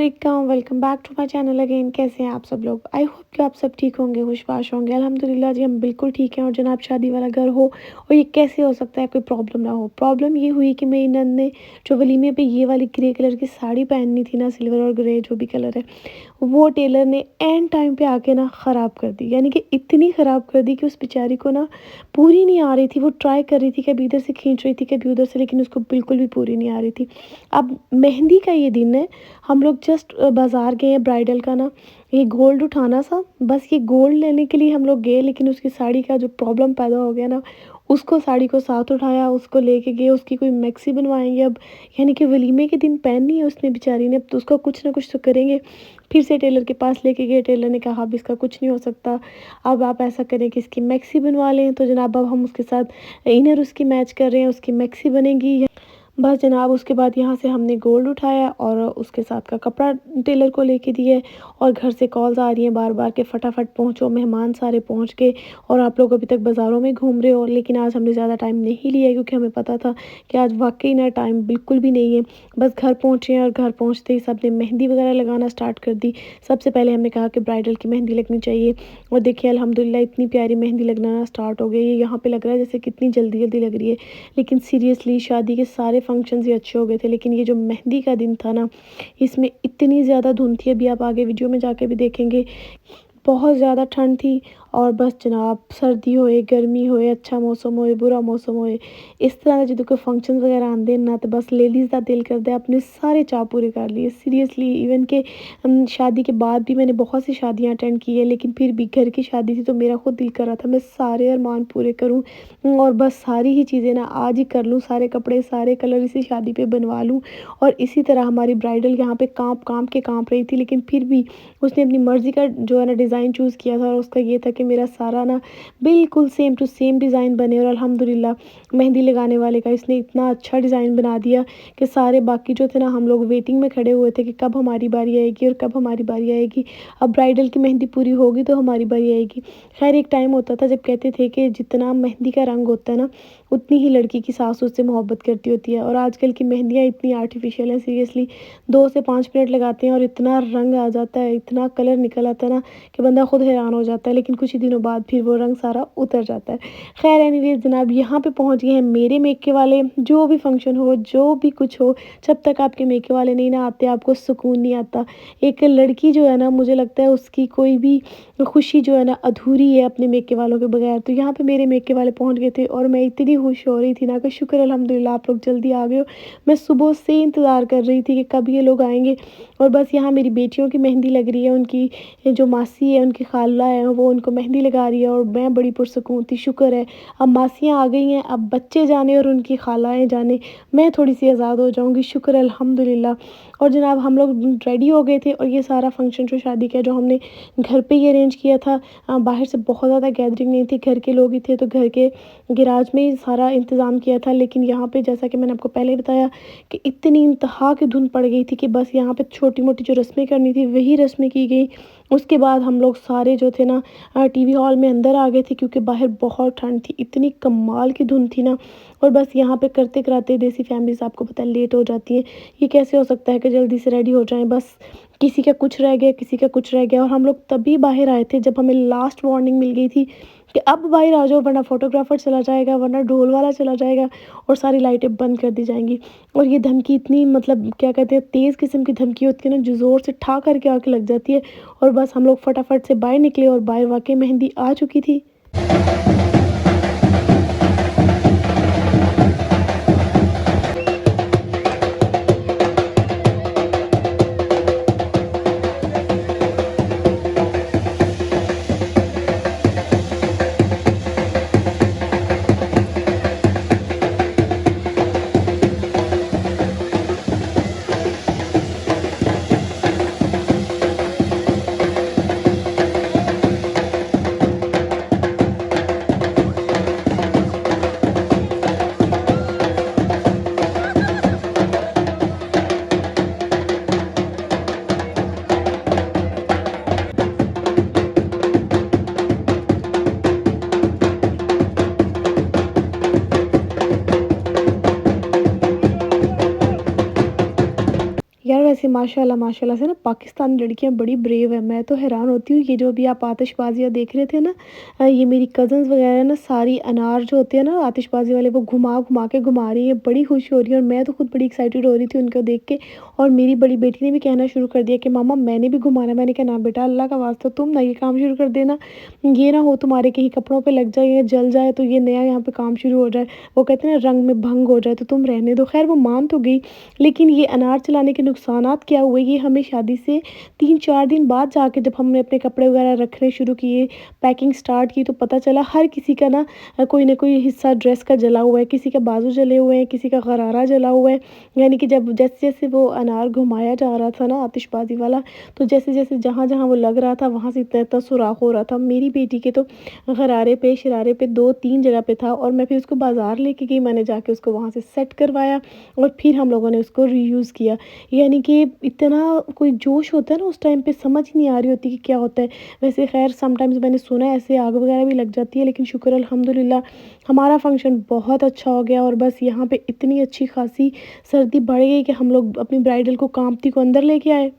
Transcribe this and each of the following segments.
अस्सलाम welcome back to my channel again. कैसे हैं आप सब लोग? आई होप कि आप सब ठीक होंगे, खुशबाश होंगे। अल्हम्दुलिल्लाह जी हम बिल्कुल ठीक हैं। और जनाब शादी वाला घर हो और ये कैसे हो सकता है कोई प्रॉब्लम ना हो? प्रॉब्लम ये हुई कि मेरी नंद ने जो वलीमे पे ये वाली ग्रे कलर की साड़ी पहननी थी ना, सिल्वर और ग्रे जो भी कलर है, वो टेलर ने एंड टाइम पे आके ना ख़राब कर दी। यानी कि इतनी ख़राब कर दी कि उस बेचारी को ना पूरी नहीं आ रही थी। वो ट्राई कर रही थी, कभी इधर से खींच रही थी, कभी उधर से, लेकिन उसको बिल्कुल भी पूरी नहीं आ रही थी। अब मेहंदी का ये दिन है, हम लोग जस्ट बाज़ार गए हैं ब्राइडल का ना, ये गोल्ड उठाना था। बस ये गोल्ड लेने के लिए हम लोग गए, लेकिन उसकी साड़ी का जो प्रॉब्लम पैदा हो गया ना, उसको साड़ी को साथ उठाया, उसको लेके गए, उसकी कोई मैक्सी बनवाएंगे अब। यानी कि वलीमे के दिन पहननी है उसने बेचारी ने, अब तो उसका कुछ ना कुछ तो करेंगे। फिर से टेलर के पास लेके गए, टेलर ने कहा अब इसका कुछ नहीं हो सकता, अब आप ऐसा करें कि इसकी मैक्सी बनवा लें। तो जनाब अब हम उसके साथ इनर उसकी मैच कर रहे हैं, उसकी मैक्सी बनेगी। बस जनाब उसके बाद यहाँ से हमने गोल्ड उठाया और उसके साथ का कपड़ा टेलर को लेके दिए। और घर से कॉल्स आ रही हैं बार बार के फटाफट पहुँचो, मेहमान सारे पहुँच गए और आप लोग अभी तक बाज़ारों में घूम रहे हो। लेकिन आज हमने ज़्यादा टाइम नहीं लिया क्योंकि हमें पता था कि आज वाकई ना टाइम बिल्कुल भी नहीं है। बस घर पहुँचे और घर पहुँचते ही सब ने मेहंदी वगैरह लगाना स्टार्ट कर दी। सबसे पहले हमने कहा कि ब्राइडल की मेहंदी लगनी चाहिए, और देखिए अल्हम्दुलिल्लाह इतनी प्यारी मेहंदी लगना स्टार्ट हो गई है। यहाँ पे लग रहा है जैसे कितनी जल्दी जल्दी लग रही है, लेकिन सीरियसली शादी के सारे फंक्शंस ही अच्छे हो गए थे, लेकिन ये जो मेहंदी का दिन था ना, इसमें इतनी ज़्यादा धुंध थी। अभी आप आगे वीडियो में जाके भी देखेंगे, बहुत ज़्यादा ठंड थी। और बस जनाब सर्दी होए, गर्मी होए, अच्छा मौसम होए, बुरा मौसम होए, इस तरह के जो कोई फंक्शन वगैरह आंदे ना, तो बस लेडीज़ का दिल करता है अपने सारे चाव पूरे कर लिए। सीरियसली इवन के शादी के बाद भी मैंने बहुत सी शादियां अटेंड की है, लेकिन फिर भी घर की शादी थी तो मेरा खुद दिल कर रहा था मैं सारे अरमान पूरे करूं और बस सारी ही चीज़ें ना आज ही कर लूँ, सारे कपड़े सारे कलर इसी शादी पे बनवा लूँ। और इसी तरह हमारी ब्राइडल यहाँ पे कांप रही थी, लेकिन फिर भी उसने अपनी मर्ज़ी का जो है ना डिज़ाइन चूज़ किया था, और उसका ये था कि मेरा सारा ना बिल्कुल सेम टू सेम डिज़ाइन बने। और अल्हम्दुलिल्लाह मेहंदी लगाने वाले का इसने इतना अच्छा डिज़ाइन बना दिया कि सारे बाकी जो थे ना, हम लोग वेटिंग में खड़े हुए थे कि कब हमारी बारी आएगी और कब हमारी बारी आएगी। अब ब्राइडल की मेहंदी पूरी होगी तो हमारी बारी आएगी। खैर एक टाइम होता था जब कहते थे कि जितना मेहंदी का रंग होता है ना, उतनी ही लड़की की सास उससे मोहब्बत करती होती है। और आजकल की मेहंदियाँ इतनी आर्टिफिशियल हैं, सीरियसली 2 से 5 मिनट लगाते हैं और इतना रंग आ जाता है, इतना कलर निकल आता है ना कि बंदा खुद हैरान हो जाता है। लेकिन कुछ ही दिनों बाद फिर वो रंग सारा उतर जाता है। खैर एनीवेज जनाब यहाँ पे पहुँच गए हैं मेरे मेके वाले। जो भी फंक्शन हो, जो भी कुछ हो, जब तक आपके मेके वाले नहीं ना आते आपको सुकून नहीं आता। एक लड़की जो है ना, मुझे लगता है उसकी कोई भी खुशी जो है ना अधूरी है अपने मेके वालों के बगैर। तो यहाँ पे मेरे मेके वाले पहुँच गए थे और मैं इतनी खुश हो रही थी ना कि शुक्र अल्हम्दुलिल्लाह आप लोग जल्दी आ गए हो। मैं सुबह से इंतज़ार कर रही थी कि कब ये लोग आएंगे। और बस यहाँ मेरी बेटियों की मेहंदी लग रही है, उनकी जो मासी है, उनकी खाला है, वो उनको मेहंदी लगा रही है और मैं बड़ी पुरसुकून थी। शुक्र है अब मासियाँ आ गई हैं, अब बच्चे जाने और उनकी खालाएँ जाने, मैं थोड़ी सी आज़ाद हो जाऊँगी। शुक्र अल्हम्दुलिल्लाह। और जनाब हम लोग रेडी हो गए थे और ये सारा फंक्शन जो शादी का जो हमने घर पे ही अरेंज किया था। बाहर से बहुत ज़्यादा गैदरिंग नहीं थी, घर के लोग ही थे, तो घर के गैराज में ही सारा इंतज़ाम किया था। लेकिन यहाँ पे जैसा कि मैंने आपको पहले बताया कि इतनी इंतहा की धुंध पड़ गई थी कि बस यहाँ पे छोटी मोटी जो रस्में करनी थी वही रस्में की गई। उसके बाद हम लोग सारे जो थे ना टीवी हॉल में अंदर आ गए थे, क्योंकि बाहर बहुत ठंड थी, इतनी कमाल की धुंध थी ना। और बस यहाँ पे करते कराते देसी फैमिलीज़ आपको पता है लेट हो जाती हैं। ये कैसे हो सकता है कि जल्दी से रेडी हो जाएं, बस किसी का कुछ रह गया, किसी का कुछ रह गया। और हम लोग तभी बाहर आए थे जब हमें लास्ट वार्निंग मिल गई थी कि अब बाहर आ जाओ, वरना फोटोग्राफर चला जाएगा, वरना ढोल वाला चला जाएगा और सारी लाइटें बंद कर दी जाएंगी। और ये धमकी इतनी, मतलब क्या कहते हैं, तेज़ किस्म की धमकी होती है ना, जो ज़ोर से ठा करके आके लग जाती है। और बस हम लोग फटाफट से बाहर निकले और बाहर वाकई मेहंदी आ चुकी थी। वैसे माशाल्लाह माशाल्लाह से ना पाकिस्तानी लड़कियां बड़ी ब्रेव है। मैं तो हैरान होती हूँ, ये जो अभी आप आतिशबाजियाँ देख रहे थे ना, ये मेरी कज़न्स वगैरह ना सारी अनार जो होते हैं ना आतिशबाजी वाले, वो घुमा घुमा के घुमा रही है, बड़ी खुशी हो रही है। और मैं तो खुद बड़ी एक्साइटेड हो रही थी उनको देख के। और मेरी बड़ी बेटी ने भी कहना शुरू कर दिया कि मामा मैंने भी घुमाना। मैंने कहा ना बेटा, अल्लाह का वास्ता तुम ना ये काम शुरू कर देना, ये ना हो तुम्हारे कहीं कपड़ों पे लग जाए या जल जाए तो ये नया यहाँ पे काम शुरू हो जाए, वो कहते हैं ना रंग में भंग हो जाए, तो तुम रहने दो। खैर वो मान तो गई, लेकिन ये अनार चलाने के नुकसानात क्या हुए, ये हमें शादी से 3-4 दिन बाद जाके जब हमने अपने कपड़े वगैरह रखने शुरू किए, पैकिंग स्टार्ट की, तो पता चला हर किसी का ना कोई ना कोई हिस्सा ड्रेस का जला हुआ है, किसी का बाजू जले हुए हैं, किसी का गरारा जला हुआ है। यानी कि जब जैसे-जैसे वो अनार घुमाया जा रहा था ना आतिशबाज़ी वाला, तो जैसे-जैसे जहाँ-जहाँ वो लग रहा था वहाँ से इतना-इतना सुराख हो रहा था। मेरी बेटी के तो गरारे पे, शरारे पे 2-3 जगह पे था, और मैं फिर उसको बाज़ार लेके गई, मैंने जाके उसको वहाँ से सेट करवाया और फिर हम लोगों ने उसको रीयूज़ किया। यानी कि इतना कोई जोश होता है ना उस टाइम पे, समझ ही नहीं आ रही होती कि क्या होता है। वैसे ख़ैर समटाइम्स मैंने सुना है ऐसे आग वगैरह भी लग जाती है, लेकिन शुक्र अल्हम्दुलिल्लाह हमारा फंक्शन बहुत अच्छा हो गया। और बस यहाँ पे इतनी अच्छी खासी सर्दी बढ़ गई कि हम लोग अपनी ब्राइडल को, कामती को अंदर लेके आए।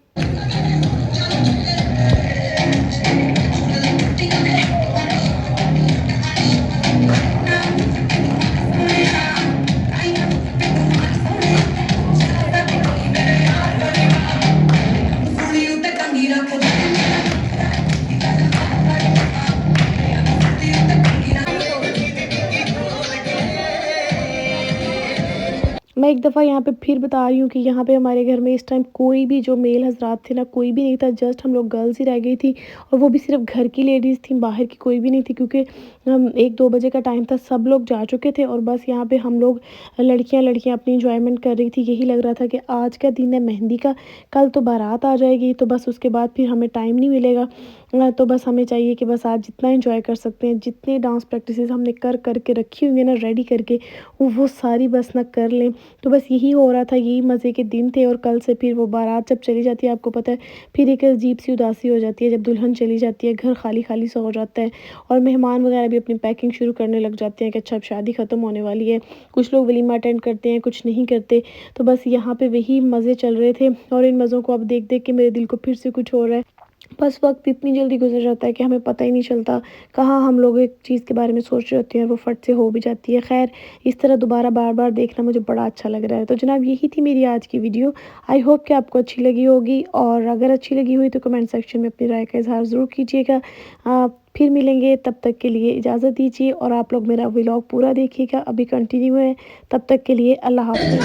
मैं एक दफ़ा यहाँ पे फिर बता रही हूँ कि यहाँ पे हमारे घर में इस टाइम कोई भी जो मेल हज़रात थे ना, कोई भी नहीं था, जस्ट हम लोग गर्ल्स ही रह गई थी। और वो भी सिर्फ़ घर की लेडीज़ थी, बाहर की कोई भी नहीं थी, क्योंकि 1-2 बजे का टाइम था, सब लोग जा चुके थे। और बस यहाँ पे हम लोग लड़कियाँ अपनी एन्जॉयमेंट कर रही थी। यही लग रहा था कि आज का दिन है मेहंदी का, कल तो बारात आ जाएगी, तो बस उसके बाद फिर हमें टाइम नहीं मिलेगा। तो बस हमें चाहिए कि बस आज जितना एन्जॉय कर सकते हैं, जितने डांस प्रैक्टिसेस हमने कर के रखी हुई है ना रेडी करके, वो सारी बस ना कर लें। तो बस यही हो रहा था, यही मज़े के दिन थे। और कल से फिर वो बारात जब चली जाती है, आपको पता है, फिर एक अजीब-सी उदासी हो जाती है जब दुल्हन चली जाती है, घर खाली-खाली सा हो जाता है। और मेहमान वगैरह भी अपनी पैकिंग शुरू करने लग जाते हैं कि अच्छा अब शादी ख़त्म होने वाली है। कुछ लोग वलीमा अटेंड करते हैं, कुछ नहीं करते। तो बस यहाँ पे वही मज़े चल रहे थे, और इन मज़ों को अब देख-देख के मेरे दिल को फिर से कुछ हो रहा है। बस वक़्त इतनी जल्दी गुज़र जाता है कि हमें पता ही नहीं चलता, कहाँ हम लोग एक चीज़ के बारे में सोच रहे होते हैं और वो फट से हो भी जाती है। ख़ैर, इस तरह दोबारा बार-बार देखना मुझे बड़ा अच्छा लग रहा है। तो जनाब यही थी मेरी आज की वीडियो। आई होप कि आपको अच्छी लगी होगी, और अगर अच्छी लगी हुई तो कमेंट सेक्शन में अपनी राय का इज़हार ज़रूर कीजिएगा। फिर मिलेंगे, तब तक के लिए इजाज़त दीजिए, और आप लोग मेरा व्लॉग पूरा देखिएगा, अभी कंटिन्यू है। तब तक के लिए अल्लाह हाफ़िज़।